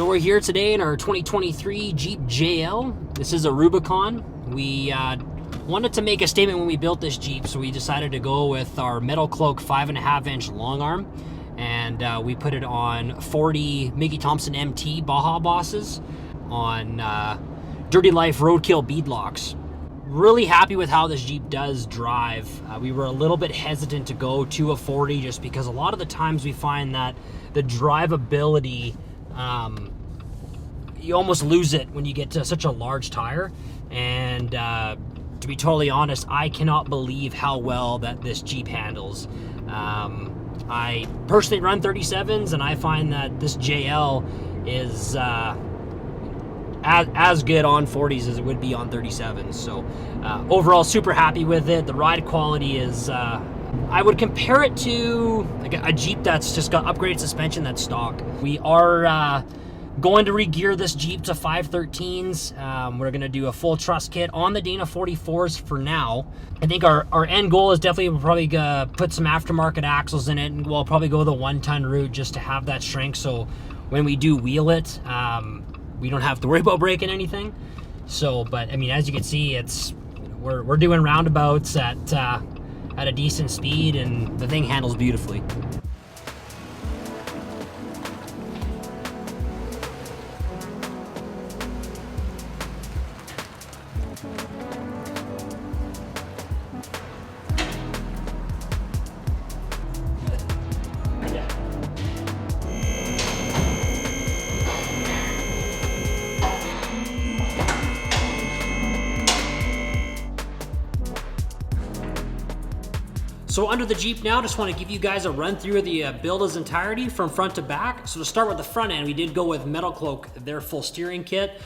we're here today in our 2023 Jeep JL. This is a Rubicon. We wanted to make a statement when we built this Jeep, so we decided to go with our Metal Cloak 5.5-inch long arm, and we put it on 40 Mickey Thompson MT Baja Bosses on Dirty Life Roadkill beadlocks. Really happy with how this Jeep does drive. We were a little bit hesitant to go to a 40 just because a lot of the times we find that the drivability, you almost lose it when you get to such a large tire. And to be totally honest, I cannot believe how well that this Jeep handles. I personally run 37s, and I find that this JL is as good on 40s as it would be on 37s. So overall, super happy with it. The ride quality is, I would compare it to like a Jeep that's just got upgraded suspension that's stock. We are going to re-gear this Jeep to 513s. We're going to do a full truss kit on the Dana 44s for now. I think our end goal is definitely we'll probably put some aftermarket axles in it, and we'll probably go the 1-ton route just to have that strength, so when we do wheel it, we don't have to worry about breaking anything. So, but I mean, as you can see, we're doing roundabouts at a decent speed, and the thing handles beautifully. So under the Jeep now, just want to give you guys a run through of the build as entirety from front to back. So to start with the front end, we did go with Metal Cloak, their full steering kit.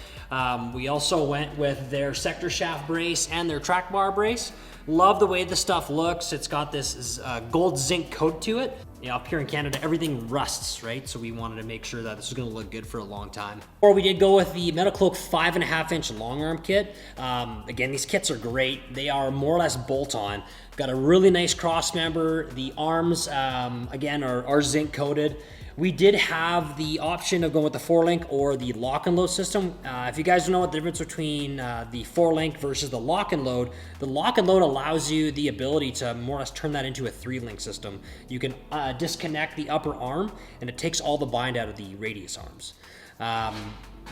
We also went with their sector shaft brace and their track bar brace. Love the way this stuff looks. It's got this gold zinc coat to it. Up here in Canada, everything rusts, right? So we wanted to make sure that this is going to look good for a long time. Or we did go with the Metal Cloak 5.5-inch long arm kit. Again, these kits are great. They are more or less bolt-on. Got a really nice cross member. The arms, again, are zinc coated. We did have the option of going with the 4-link or the lock and load system. If you guys don't know what the difference between the 4-link versus the lock and load allows you the ability to more or less turn that into a 3-link system. You can disconnect the upper arm, and it takes all the bind out of the radius arms.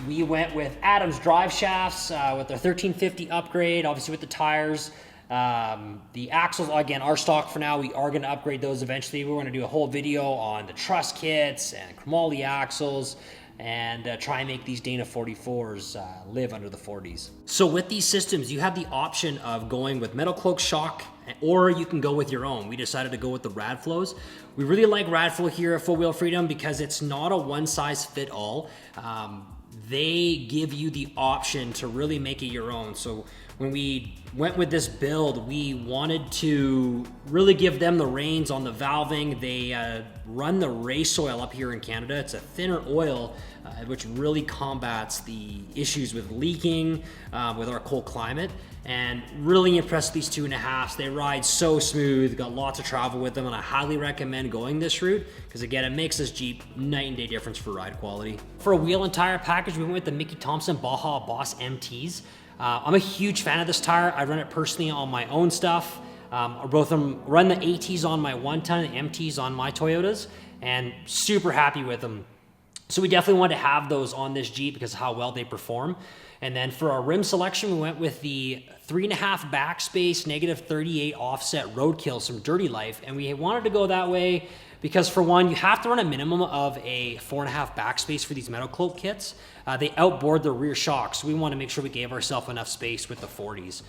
We went with Adams drive shafts with their 1350 upgrade, obviously with the tires. The axles, again, are stock for now. We are going to upgrade those eventually. We're going to do a whole video on the truss kits and chromoly axles, and try and make these Dana 44s live under the 40s. So with these systems, you have the option of going with Metal Cloak shock, or you can go with your own. We decided to go with the Radflows. We really like Radflow here at Full Wheel Freedom because it's not a one-size-fit-all. They give you the option to really make it your own. So when we went with this build, we wanted to really give them the reins on the valving. They run the race oil up here in Canada. It's a thinner oil, which really combats the issues with leaking with our cold climate. And really impressed with these 2.5s. They ride so smooth, got lots of travel with them, and I highly recommend going this route because, again, it makes this Jeep night and day difference for ride quality. For a wheel and tire package, we went with the Mickey Thompson Baja Boss MTs. I'm a huge fan of this tire. I run it personally on my own stuff. Both of them run the ATs on my 1-ton and MTs on my Toyotas, and super happy with them. So we definitely wanted to have those on this Jeep because of how well they perform. And then for our rim selection, we went with the 3.5 backspace, -38 offset Roadkills from Dirty Life. And we wanted to go that way because, for one, you have to run a minimum of a 4.5 backspace for these Metal Cloak kits. They outboard the rear shocks, so we want to make sure we gave ourselves enough space with the 40s.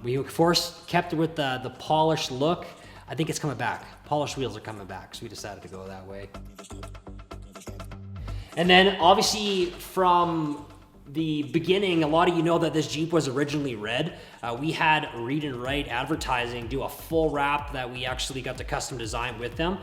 We, of course, kept it with the polished look. I think it's coming back. Polished wheels are coming back, so we decided to go that way. And then, obviously, from the beginning, a lot of you know that this Jeep was originally red. We had Read and Write Advertising do a full wrap that we actually got to custom design with them.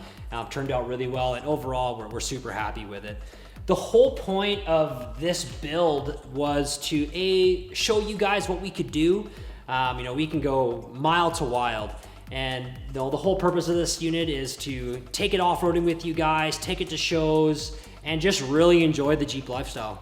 Turned out really well, and overall, we're super happy with it. The whole point of this build was to show you guys what we could do. We can go mild to wild. And the whole purpose of this unit is to take it off-roading with you guys, take it to shows, and just really enjoy the Jeep lifestyle.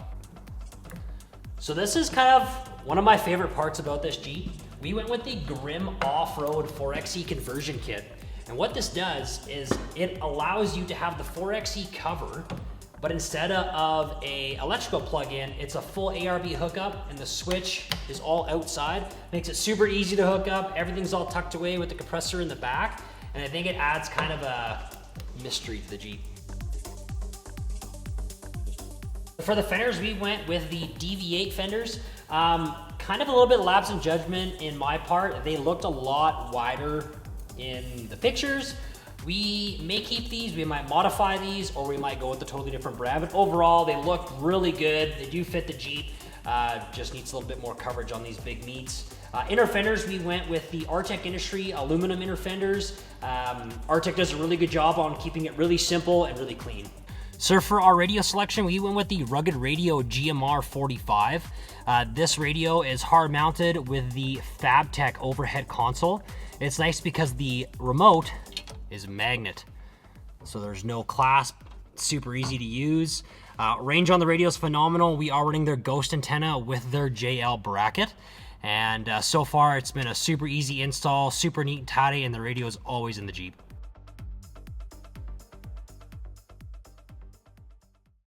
So this is kind of one of my favorite parts about this Jeep. We went with the Grimm Off-Road 4xe conversion kit. And what this does is it allows you to have the 4xe cover, but instead of a electrical plug-in, it's a full ARB hookup, and the switch is all outside. Makes it super easy to hook up. Everything's all tucked away with the compressor in the back. And I think it adds kind of a mystery to the Jeep. For the fenders, we went with the DV8 fenders. Kind of a little bit lapse in judgment in my part. They looked a lot wider in the pictures. We may keep these, we might modify these, or we might go with a totally different brand. But overall, they look really good. They do fit the Jeep. Just needs a little bit more coverage on these big meats. Inner fenders, we went with the Artec Industry aluminum inner fenders. Artec does a really good job on keeping it really simple and really clean. So for our radio selection, we went with the Rugged Radio GMR 45. This radio is hard mounted with the Fabtech overhead console. It's nice because the remote is a magnet, so there's no clasp, super easy to use. Range on the radio is phenomenal. We are running their Ghost antenna with their JL bracket, and so far it's been a super easy install, super neat and tidy, and the radio is always in the Jeep.